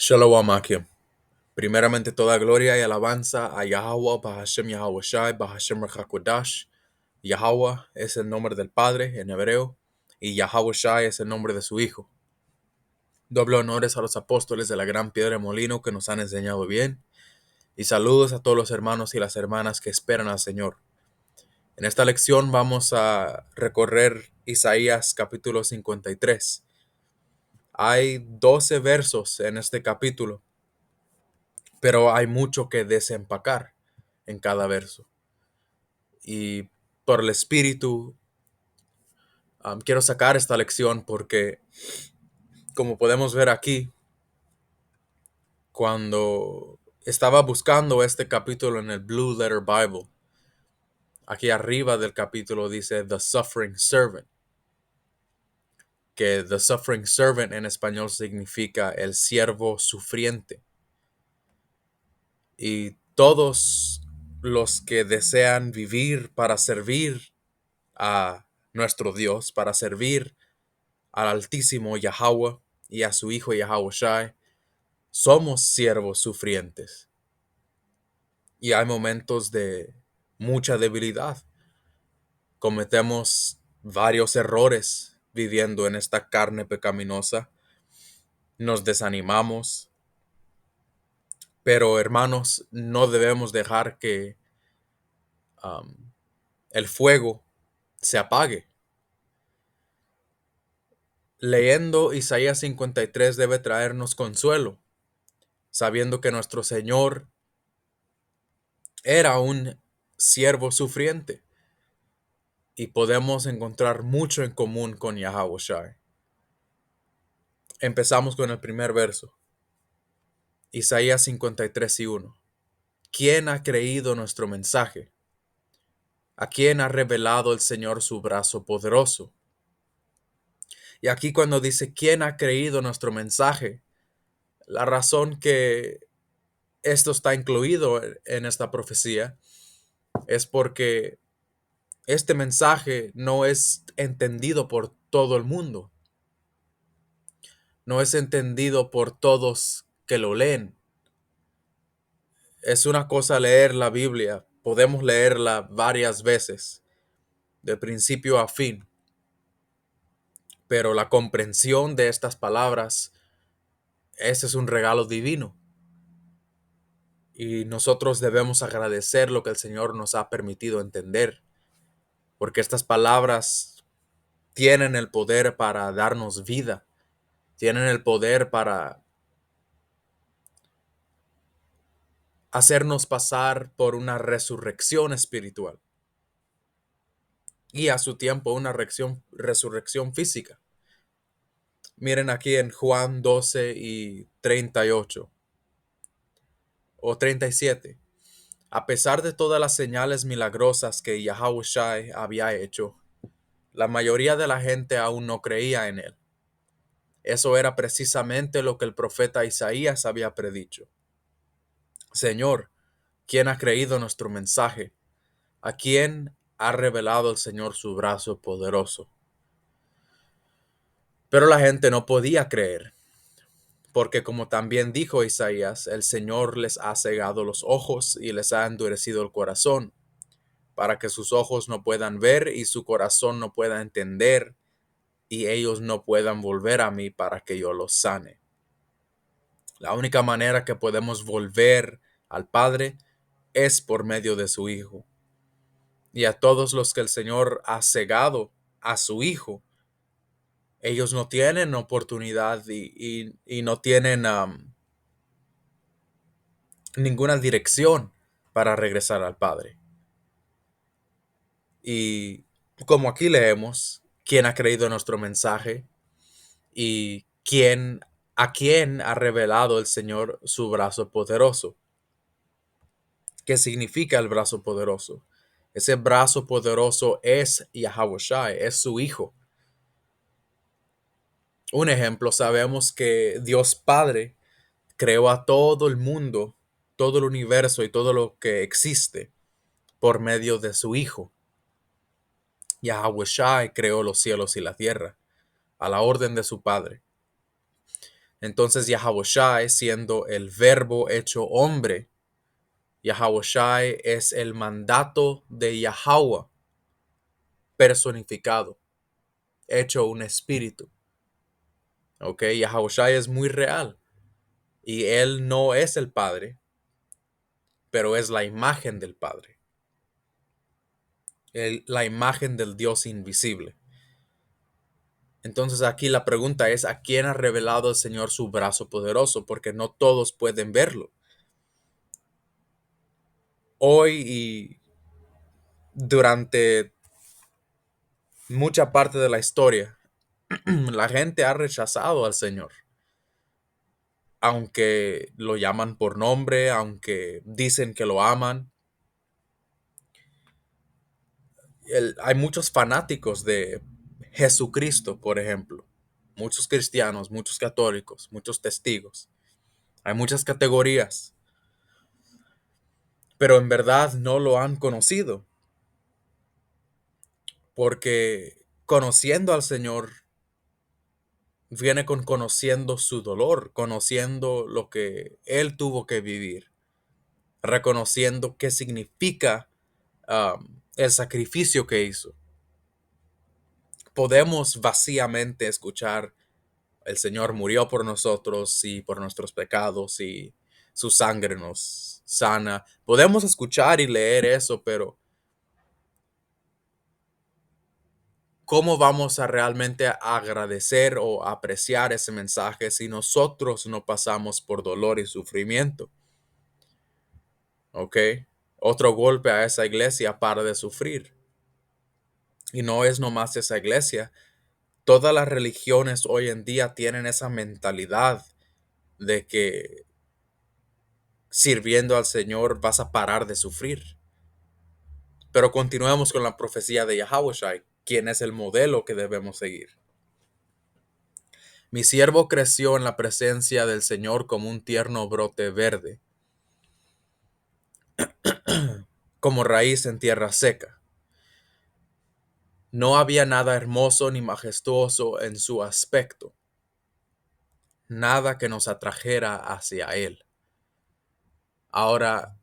Shalom Akim. Primeramente toda gloria y alabanza a Yahweh, Bahashem Yahweh Shai, Bahashem Rachakodash. Yahweh es el nombre del Padre en hebreo y Yahweh Shai es el nombre de su Hijo. Doble honores a los apóstoles de la gran piedra de molino que nos han enseñado bien y saludos a todos los hermanos y las hermanas que esperan al Señor. En esta lección vamos a recorrer Isaías capítulo 53. Hay 12 versos en este capítulo, pero hay mucho que desempacar en cada verso. Y por el Espíritu quiero sacar esta lección porque, como podemos ver aquí, cuando estaba buscando este capítulo en el Blue Letter Bible, aquí arriba del capítulo dice The Suffering Servant, que The Suffering Servant en español significa el siervo sufriente. Y todos los que desean vivir para servir a nuestro Dios, para servir al Altísimo Yahweh y a su Hijo Yahweh Shai, somos siervos sufrientes. Y hay momentos de mucha debilidad. Cometemos varios errores viviendo en esta carne pecaminosa. Nos desanimamos. Pero hermanos, no debemos dejar que um, el fuego se apague. Leyendo Isaías 53 debe traernos consuelo, sabiendo que nuestro Señor era un siervo sufriente y podemos encontrar mucho en común con Yahweh Shai. Empezamos con el primer verso, Isaías 53:1. ¿Quién ha creído nuestro mensaje? ¿A quién ha revelado el Señor su brazo poderoso? Y aquí cuando dice ¿quién ha creído nuestro mensaje? La razón que esto está incluido en esta profecía es porque este mensaje no es entendido por todo el mundo. No es entendido por todos que lo leen. Es una cosa leer la Biblia. Podemos leerla varias veces, de principio a fin. Pero la comprensión de estas palabras, ese es un regalo divino. Y nosotros debemos agradecer lo que el Señor nos ha permitido entender. Porque estas palabras tienen el poder para darnos vida. Tienen el poder para hacernos pasar por una resurrección espiritual. Y a su tiempo una resurrección física. Miren aquí en Juan 12:38 o 37. A pesar de todas las señales milagrosas que Yahweh Shai había hecho, la mayoría de la gente aún no creía en él. Eso era precisamente lo que el profeta Isaías había predicho. Señor, ¿quién ha creído nuestro mensaje? ¿A quién ha revelado el Señor su brazo poderoso? Pero la gente no podía creer, porque como también dijo Isaías, el Señor les ha cegado los ojos y les ha endurecido el corazón, para que sus ojos no puedan ver y su corazón no pueda entender, y ellos no puedan volver a mí para que yo los sane. La única manera que podemos volver al Padre es por medio de su Hijo. Y a todos los que el Señor ha cegado a su Hijo, ellos no tienen oportunidad y no tienen ninguna dirección para regresar al Padre. Y como aquí leemos, ¿quién ha creído nuestro mensaje? Y a quién ha revelado el Señor su brazo poderoso. ¿Qué significa el brazo poderoso? Ese brazo poderoso es Yahweh Shai, es su Hijo. Un ejemplo, sabemos que Dios Padre creó a todo el mundo, todo el universo y todo lo que existe por medio de su Hijo. Yahweh Shai creó los cielos y la tierra a la orden de su Padre. Entonces Yahawashi, siendo el verbo hecho hombre, Yahawashi es el mandato de Yahweh personificado, hecho un espíritu. ¿Ok? Yahawashi es muy real y él no es el Padre, pero es la imagen del Padre, la imagen del Dios invisible. Entonces aquí la pregunta es, ¿a quién ha revelado el Señor su brazo poderoso? Porque no todos pueden verlo. Hoy y durante mucha parte de la historia, la gente ha rechazado al Señor. Aunque lo llaman por nombre, aunque dicen que lo aman. Hay muchos fanáticos de Jesucristo, por ejemplo. Muchos cristianos, muchos católicos, muchos testigos. Hay muchas categorías, pero en verdad no lo han conocido, porque conociendo al Señor viene con conociendo su dolor, conociendo lo que Él tuvo que vivir, reconociendo qué significa el sacrificio que hizo. Podemos vacíamente escuchar: el Señor murió por nosotros y por nuestros pecados y su sangre nos sana. Podemos escuchar y leer eso, pero ¿cómo vamos a realmente agradecer o apreciar ese mensaje si nosotros no pasamos por dolor y sufrimiento? ¿Ok? Otro golpe a esa iglesia para de sufrir. Y no es nomás esa iglesia. Todas las religiones hoy en día tienen esa mentalidad de que sirviendo al Señor vas a parar de sufrir. Pero continuemos con la profecía de Yahawashi, quien es el modelo que debemos seguir. Mi siervo creció en la presencia del Señor como un tierno brote verde, como raíz en tierra seca. No había nada hermoso ni majestuoso en su aspecto, nada que nos atrajera hacia él. Ahora,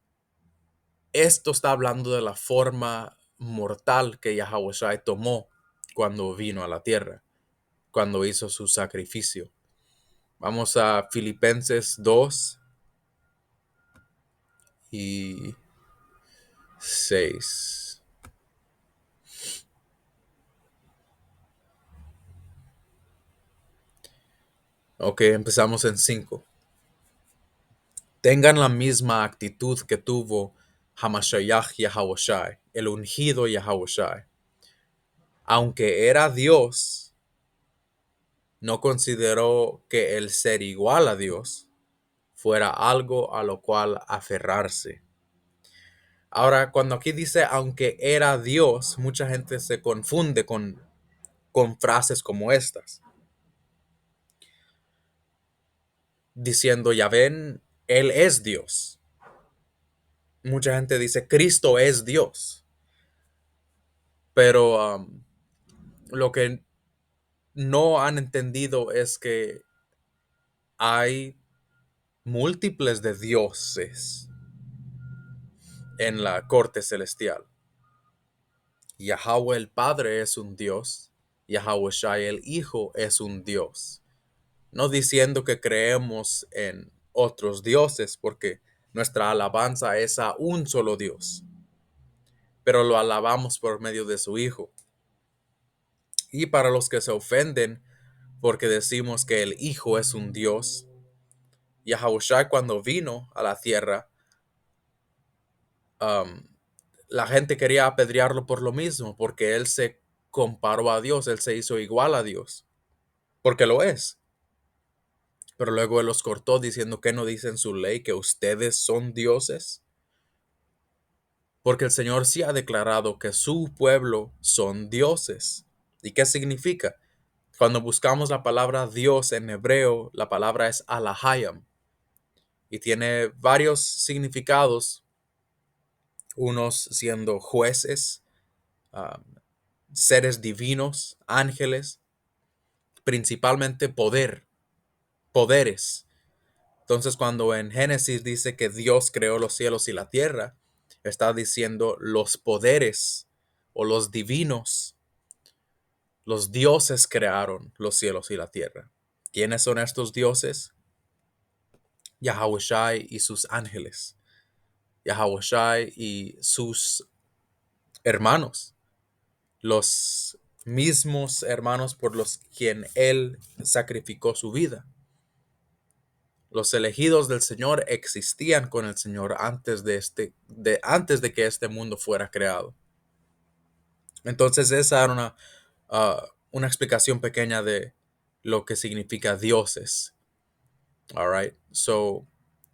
esto está hablando de la forma mortal que Yahawashi tomó cuando vino a la tierra, cuando hizo su sacrificio. Vamos a Filipenses 2 y 6. Ok, empezamos en 5. Tengan la misma actitud que tuvo Hamashiach Yahawashi, el ungido Yahawashi. Aunque era Dios, no consideró que el ser igual a Dios fuera algo a lo cual aferrarse. Ahora, cuando aquí dice aunque era Dios, mucha gente se confunde con frases como estas, diciendo: ya ven, Él es Dios. Mucha gente dice Cristo es Dios, pero lo que no han entendido es que hay múltiples de dioses en la corte celestial. Yahweh el Padre es un Dios, Yahweh Shai el Hijo es un Dios. No diciendo que creemos en otros dioses, porque nuestra alabanza es a un solo Dios, pero lo alabamos por medio de su Hijo. Y para los que se ofenden porque decimos que el Hijo es un Dios, Yahushua cuando vino a la tierra, um, la gente quería apedrearlo por lo mismo, porque él se comparó a Dios, él se hizo igual a Dios, porque lo es. Pero luego él los cortó diciendo que no dice en su ley que ustedes son dioses, porque el Señor sí ha declarado que su pueblo son dioses. ¿Y qué significa? Cuando buscamos la palabra Dios en hebreo, la palabra es Alahayam y tiene varios significados, unos siendo jueces, um, seres divinos, ángeles, principalmente poder. poderes. Entonces, cuando en Génesis dice que Dios creó los cielos y la tierra, está diciendo los poderes o los divinos, los dioses crearon los cielos y la tierra. ¿Quiénes son estos dioses? Yahawashi y sus ángeles. Yahawashi y sus hermanos. Los mismos hermanos por los quien él sacrificó su vida. Los elegidos del Señor existían con el Señor antes de que este mundo fuera creado. Entonces esa era una explicación pequeña de lo que significa dioses. All right. So,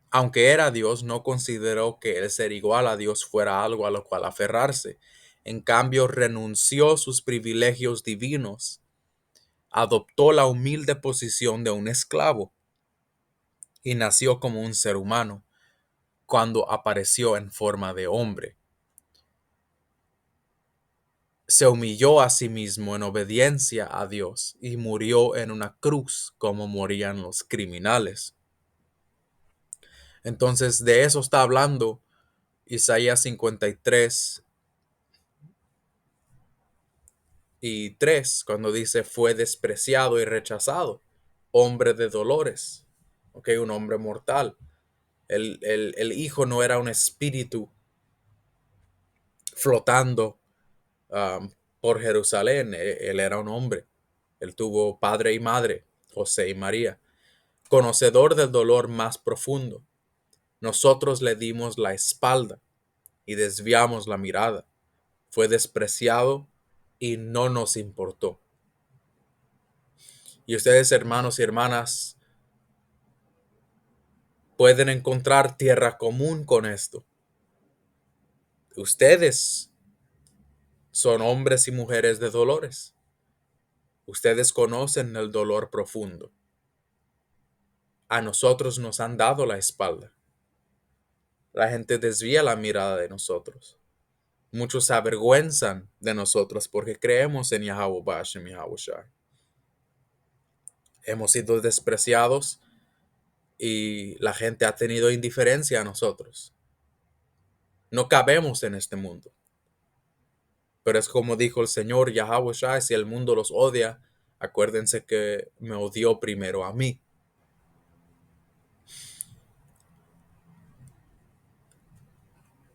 aunque era Dios, no consideró que el ser igual a Dios fuera algo a lo cual aferrarse. En cambio, renunció a sus privilegios divinos, adoptó la humilde posición de un esclavo y nació como un ser humano cuando apareció en forma de hombre. Se humilló a sí mismo en obediencia a Dios y murió en una cruz como morían los criminales. Entonces de eso está hablando Isaías 53:3, cuando dice fue despreciado y rechazado, hombre de dolores, ¿ok? Un hombre mortal. El hijo no era un espíritu flotando um, por Jerusalén, él era un hombre. Él tuvo padre y madre, José y María, conocedor del dolor más profundo. Nosotros le dimos la espalda y desviamos la mirada. Fue despreciado y no nos importó. Y ustedes, hermanos y hermanas, pueden encontrar tierra común con esto. Ustedes son hombres y mujeres de dolores. Ustedes conocen el dolor profundo. A nosotros nos han dado la espalda. La gente desvía la mirada de nosotros. Muchos se avergüenzan de nosotros porque creemos en Yahweh Bashem Yahushai. Hemos sido despreciados y la gente ha tenido indiferencia a nosotros. No cabemos en este mundo. Pero es como dijo el Señor Yahushai, si el mundo los odia, acuérdense que me odió primero a mí.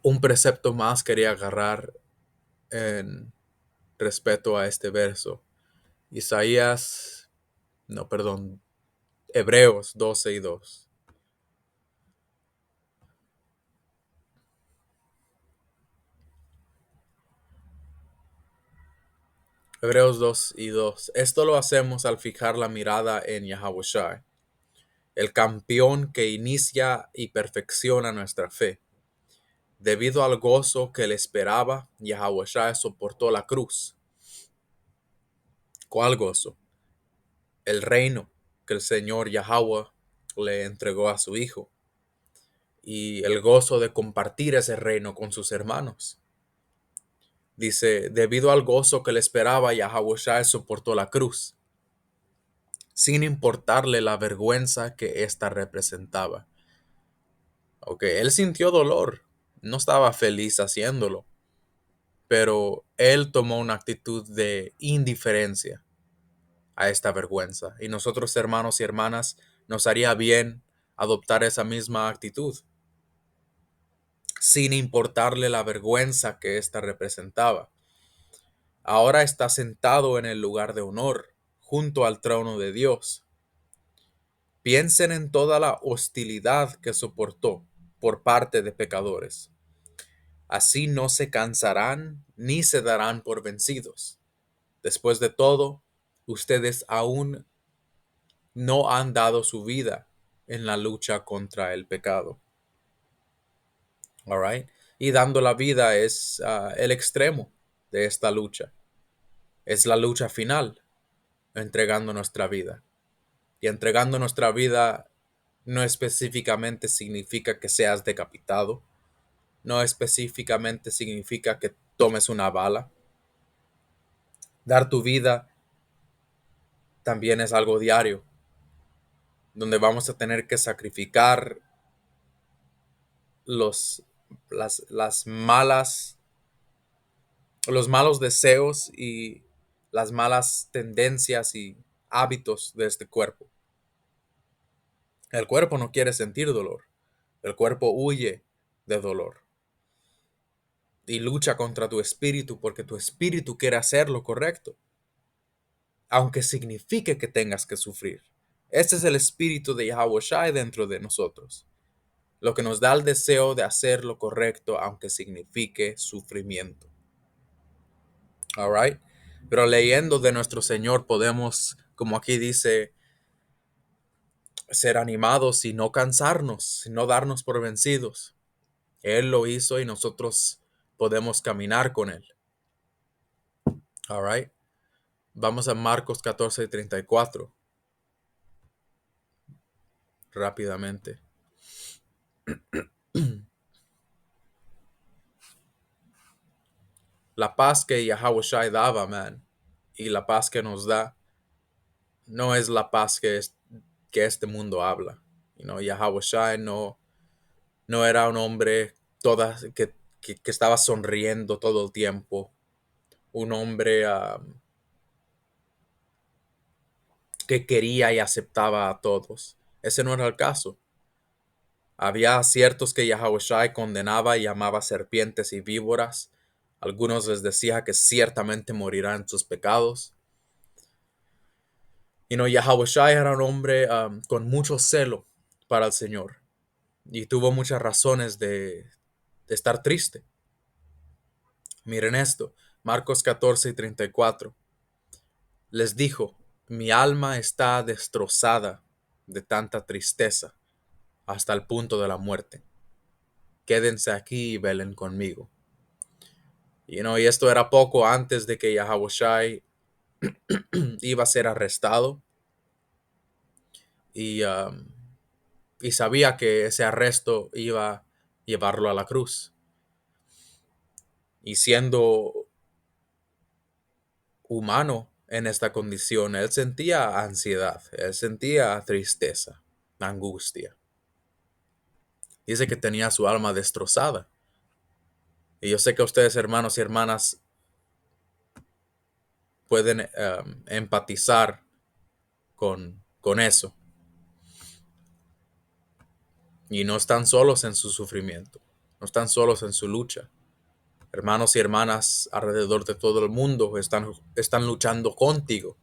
Un precepto más quería agarrar en respeto a este verso. Hebreos 12:2. Hebreos 2:2. Esto lo hacemos al fijar la mirada en Yahushai, el campeón que inicia y perfecciona nuestra fe. Debido al gozo que le esperaba, Yahushai soportó la cruz. ¿Cuál gozo? El reino que el Señor Yahweh le entregó a su Hijo y el gozo de compartir ese reino con sus hermanos. Dice, debido al gozo que le esperaba, Yahushua soportó la cruz, sin importarle la vergüenza que ésta representaba. Él sintió dolor, no estaba feliz haciéndolo, pero él tomó una actitud de indiferencia a esta vergüenza. Y nosotros, hermanos y hermanas, nos haría bien adoptar esa misma actitud, sin importarle la vergüenza que ésta representaba. Ahora está sentado en el lugar de honor, junto al trono de Dios. Piensen en toda la hostilidad que soportó por parte de pecadores. Así no se cansarán ni se darán por vencidos. Después de todo, ustedes aún no han dado su vida en la lucha contra el pecado. All right? Y dando la vida es el extremo de esta lucha. Es la lucha final, entregando nuestra vida. Y entregando nuestra vida no específicamente significa que seas decapitado. No específicamente significa que tomes una bala. Dar tu vida también es algo diario. donde vamos a tener que sacrificar los, las malas, los malos deseos y las malas tendencias y hábitos de este cuerpo. El cuerpo no quiere sentir dolor. El cuerpo huye de dolor y lucha contra tu espíritu porque tu espíritu quiere hacer lo correcto, aunque signifique que tengas que sufrir. Este es el espíritu de Yahweh Shai dentro de nosotros, lo que nos da el deseo de hacer lo correcto, aunque signifique sufrimiento. All right? Pero leyendo de nuestro Señor podemos, como aquí dice, ser animados y no cansarnos, no darnos por vencidos. Él lo hizo y nosotros podemos caminar con Él. All right? Vamos a Marcos 14:34 rápidamente. La paz que Yahweh Shai daba, man, y la paz que nos da, no es la paz que este mundo habla. Yahweh Shai no era un hombre que estaba sonriendo todo el tiempo. Un hombre que quería y aceptaba a todos. Ese no era el caso. Había ciertos que Yahweh Shai condenaba y llamaba serpientes y víboras. Algunos les decía que ciertamente morirán en sus pecados. Yahweh Shai era un hombre con mucho celo para el Señor y tuvo muchas razones de estar triste. Miren esto, Marcos 14:34. Les dijo, mi alma está destrozada de tanta tristeza hasta el punto de la muerte. Quédense aquí y velen conmigo. Y esto era poco antes de que Yahweh Shai iba a ser arrestado y, y sabía que ese arresto iba a llevarlo a la cruz. Y siendo humano en esta condición, él sentía ansiedad, él sentía tristeza, angustia. Dice que tenía su alma destrozada. Y yo sé que ustedes, hermanos y hermanas, pueden empatizar con eso. Y no están solos en su sufrimiento, no están solos en su lucha. Hermanos y hermanas alrededor de todo el mundo están luchando contigo,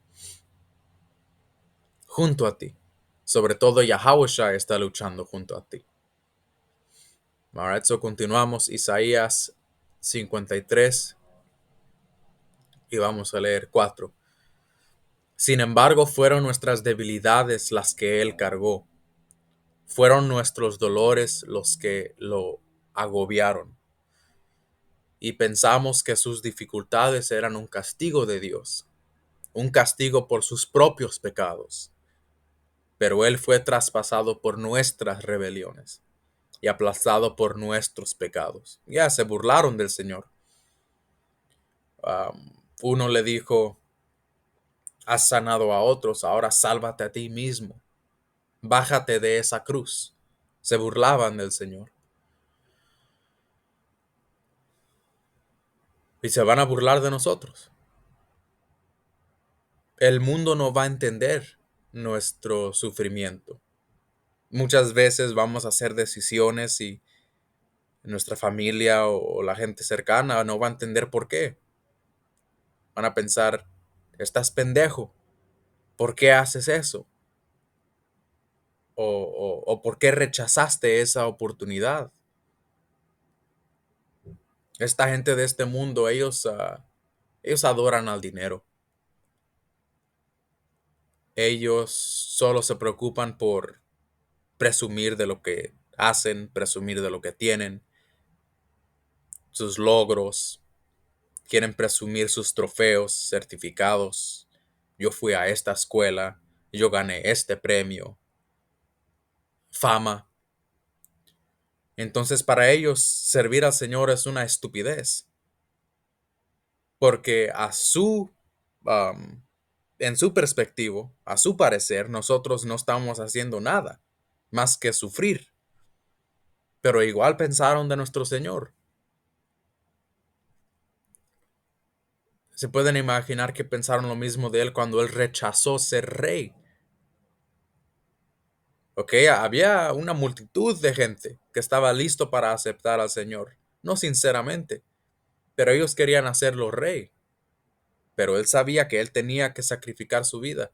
junto a ti. Sobre todo Yahweh Shai está luchando junto a ti. Alright, so continuamos Isaías 53 y vamos a leer 4. Sin embargo, fueron nuestras debilidades las que Él cargó. Fueron nuestros dolores los que lo agobiaron. Y pensamos que sus dificultades eran un castigo de Dios, un castigo por sus propios pecados. Pero Él fue traspasado por nuestras rebeliones y aplastado por nuestros pecados. Ya se burlaron del Señor. Uno le dijo, has sanado a otros, ahora sálvate a ti mismo. Bájate de esa cruz. Se burlaban del Señor. Y se van a burlar de nosotros. El mundo no va a entender nuestro sufrimiento. Muchas veces vamos a hacer decisiones y nuestra familia o la gente cercana no va a entender por qué. Van a pensar, estás pendejo, ¿por qué haces eso? O ¿por qué rechazaste esa oportunidad? Esta gente de este mundo, ellos adoran al dinero. Ellos solo se preocupan por presumir de lo que hacen, presumir de lo que tienen, sus logros, quieren presumir sus trofeos, certificados. Yo fui a esta escuela, yo gané este premio, fama. Entonces para ellos servir al Señor es una estupidez, porque a su en su perspectiva, a su parecer, nosotros no estamos haciendo nada más que sufrir. Pero igual pensaron de nuestro Señor. Se pueden imaginar que pensaron lo mismo de él cuando él rechazó ser rey. Ok, había una multitud de gente que estaba listo para aceptar al Señor. No sinceramente, pero ellos querían hacerlo rey. Pero él sabía que él tenía que sacrificar su vida.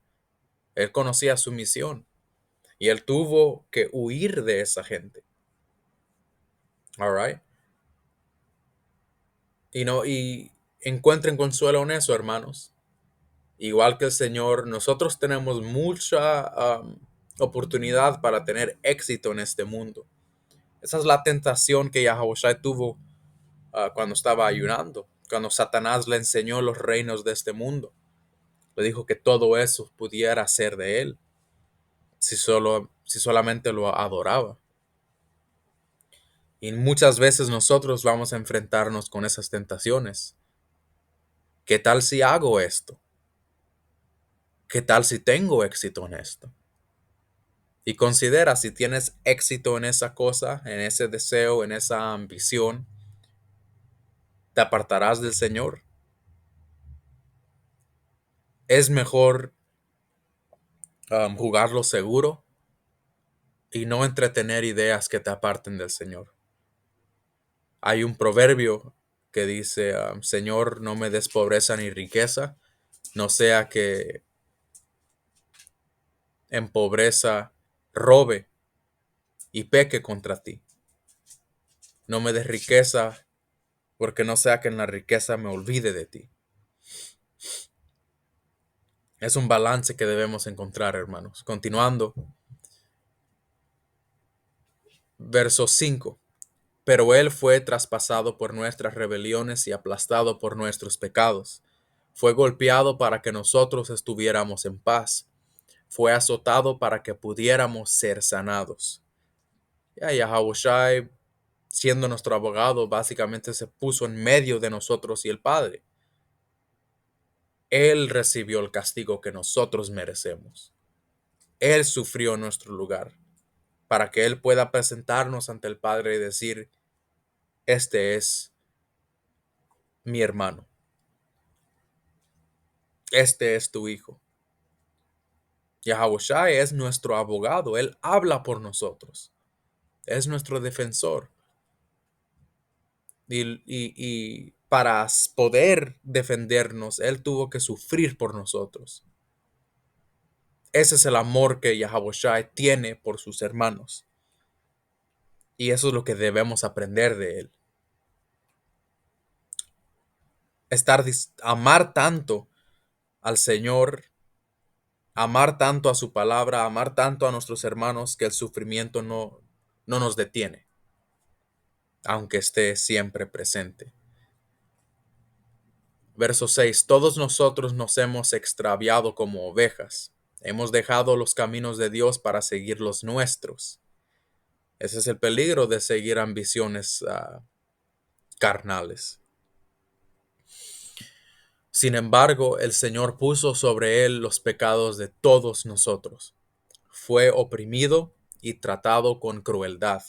Él conocía su misión y él tuvo que huir de esa gente. All right. Y encuentren consuelo en eso, hermanos. Igual que el Señor, nosotros tenemos mucha oportunidad para tener éxito en este mundo. Esa es la tentación que Yahushua tuvo cuando estaba ayunando, cuando Satanás le enseñó los reinos de este mundo. Le dijo que todo eso pudiera ser de él, si solamente lo adoraba. Y muchas veces nosotros vamos a enfrentarnos con esas tentaciones. ¿Qué tal si hago esto? ¿Qué tal si tengo éxito en esto? Y considera si tienes éxito en esa cosa, en ese deseo, en esa ambición, ¿te apartarás del Señor? Es mejor jugarlo seguro y no entretener ideas que te aparten del Señor. Hay un proverbio que dice, Señor, no me des pobreza ni riqueza, no sea que en pobreza robe y peque contra ti. No me des riqueza porque no sea que en la riqueza me olvide de ti. Es un balance que debemos encontrar, hermanos. Continuando, verso 5. Pero él fue traspasado por nuestras rebeliones y aplastado por nuestros pecados. Fue golpeado para que nosotros estuviéramos en paz. Fue azotado para que pudiéramos ser sanados. Ya Yahushua, siendo nuestro abogado, básicamente se puso en medio de nosotros y el Padre. Él recibió el castigo que nosotros merecemos. Él sufrió en nuestro lugar para que Él pueda presentarnos ante el Padre y decir, este es mi hermano, este es tu hijo. Yahushua es nuestro abogado, Él habla por nosotros, es nuestro defensor. Y para poder defendernos, Él tuvo que sufrir por nosotros. Ese es el amor que Yahushua tiene por sus hermanos. Y eso es lo que debemos aprender de Él. Amar tanto al Señor, amar tanto a su palabra, amar tanto a nuestros hermanos que el sufrimiento no nos detiene, aunque esté siempre presente. Verso 6. Todos nosotros nos hemos extraviado como ovejas. Hemos dejado los caminos de Dios para seguir los nuestros. Ese es el peligro de seguir ambiciones carnales. Sin embargo, el Señor puso sobre él los pecados de todos nosotros. Fue oprimido y tratado con crueldad.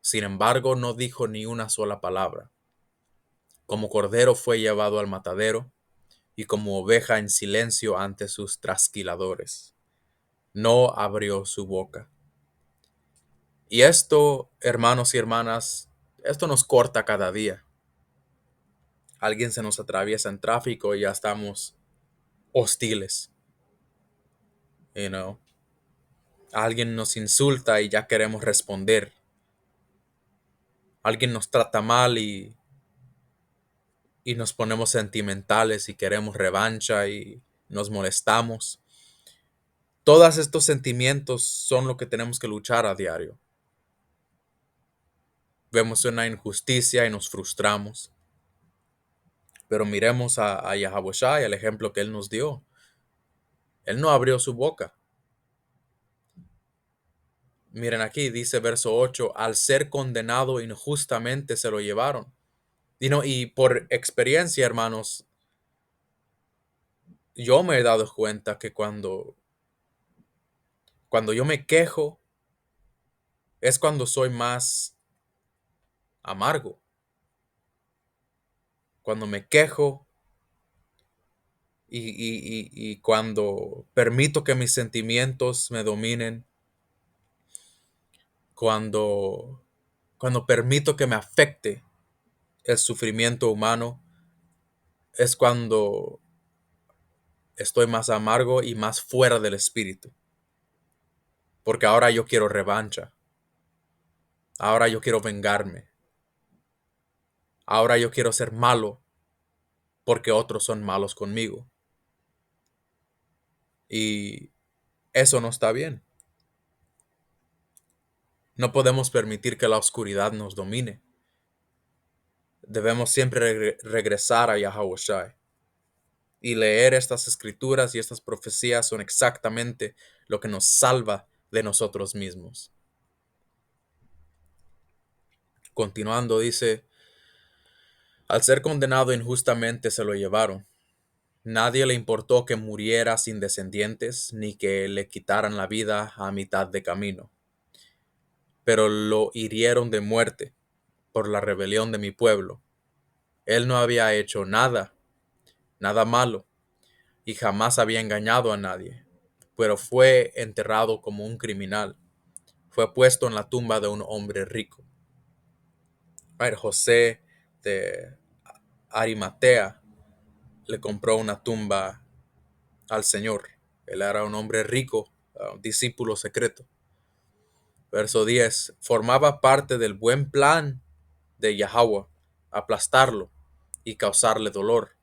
Sin embargo, no dijo ni una sola palabra. Como cordero fue llevado al matadero, y como oveja en silencio ante sus trasquiladores. No abrió su boca. Y esto, hermanos y hermanas, esto nos corta cada día. Alguien se nos atraviesa en tráfico y ya estamos hostiles. You know? Alguien nos insulta y ya queremos responder. Alguien nos trata mal y nos ponemos sentimentales y queremos revancha y nos molestamos. Todos estos sentimientos son lo que tenemos que luchar a diario. Vemos una injusticia y nos frustramos. Pero miremos a Yahushua y al ejemplo que Él nos dio. Él no abrió su boca. Miren aquí, dice verso 8, al ser condenado injustamente se lo llevaron. Y por experiencia, hermanos, yo me he dado cuenta que cuando yo me quejo es cuando soy más amargo. Cuando me quejo y cuando permito que mis sentimientos me dominen, cuando, cuando permito que me afecte el sufrimiento humano, es cuando estoy más amargo y más fuera del espíritu. Porque ahora yo quiero revancha. Ahora yo quiero vengarme. Ahora yo quiero ser malo porque otros son malos conmigo. Y eso no está bien. No podemos permitir que la oscuridad nos domine. Debemos siempre regresar a Yahweh Shai. Y leer estas escrituras y estas profecías son exactamente lo que nos salva de nosotros mismos. Continuando, dice, al ser condenado injustamente se lo llevaron. Nadie le importó que muriera sin descendientes, ni que le quitaran la vida a mitad de camino. Pero lo hirieron de muerte por la rebelión de mi pueblo. Él no había hecho nada malo, y jamás había engañado a nadie, pero fue enterrado como un criminal. Fue puesto en la tumba de un hombre rico. José de Arimatea le compró una tumba al Señor. Él era un hombre rico, discípulo secreto. Verso 10. Formaba parte del buen plan de Yahweh, aplastarlo y causarle dolor.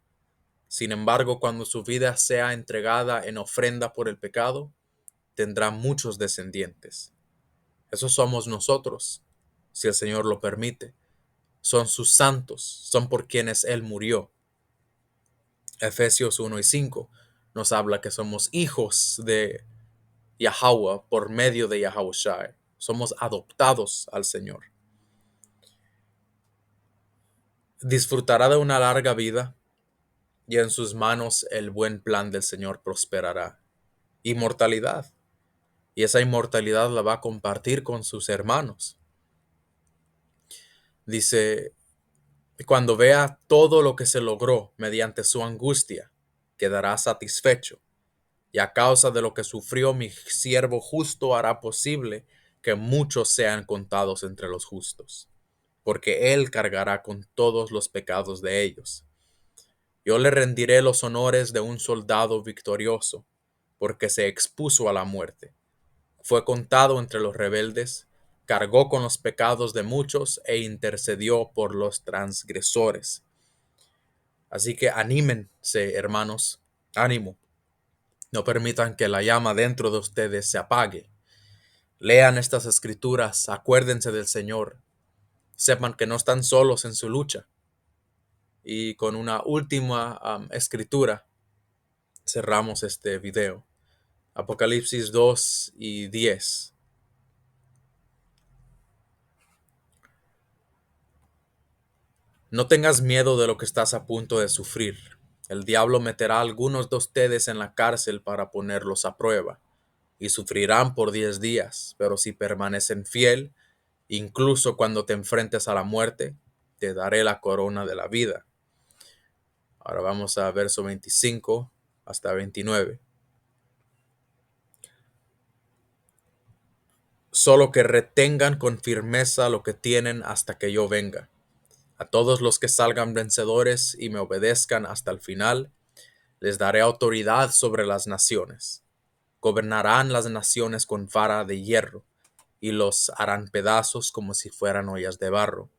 Sin embargo, cuando su vida sea entregada en ofrenda por el pecado, tendrá muchos descendientes. Esos somos nosotros, si el Señor lo permite. Son sus santos, son por quienes Él murió. Efesios 1 y 5 nos habla que somos hijos de Yahweh por medio de Yahweh Shai. Somos adoptados al Señor. Disfrutará de una larga vida y en sus manos el buen plan del Señor prosperará. Inmortalidad. Y esa inmortalidad la va a compartir con sus hermanos. Dice, cuando vea todo lo que se logró mediante su angustia, quedará satisfecho. Y a causa de lo que sufrió mi siervo justo hará posible que muchos sean contados entre los justos, porque él cargará con todos los pecados de ellos. Yo le rendiré los honores de un soldado victorioso, porque se expuso a la muerte. Fue contado entre los rebeldes, cargó con los pecados de muchos e intercedió por los transgresores. Así que anímense, hermanos, ánimo. No permitan que la llama dentro de ustedes se apague. Lean estas escrituras, acuérdense del Señor. Sepan que no están solos en su lucha. Y con una última escritura cerramos este video. Apocalipsis 2 y 10. No tengas miedo de lo que estás a punto de sufrir. El diablo meterá a algunos de ustedes en la cárcel para ponerlos a prueba, y sufrirán por 10 días, pero si permanecen fiel, incluso cuando te enfrentes a la muerte, te daré la corona de la vida. Ahora vamos a verso 25 hasta 29. Solo que retengan con firmeza lo que tienen hasta que yo venga. A todos los que salgan vencedores y me obedezcan hasta el final, les daré autoridad sobre las naciones. Gobernarán las naciones con vara de hierro, y los harán pedazos como si fueran ollas de barro.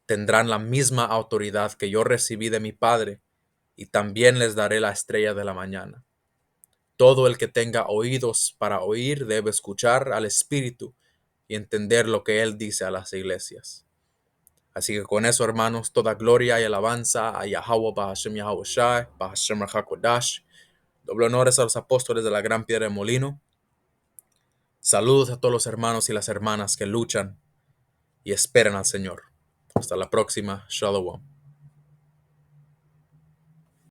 Tendrán la misma autoridad que yo recibí de mi Padre, y también les daré la estrella de la mañana. Todo el que tenga oídos para oír debe escuchar al Espíritu y entender lo que Él dice a las iglesias. Así que con eso, hermanos, toda gloria y alabanza a Yahweh, Bahashem Yahweh Shai, Bahashem Rahakodash. Doble honores a los apóstoles de la Gran Piedra de Molino. Saludos a todos los hermanos y las hermanas que luchan y esperan al Señor. Hasta la próxima. Shalom.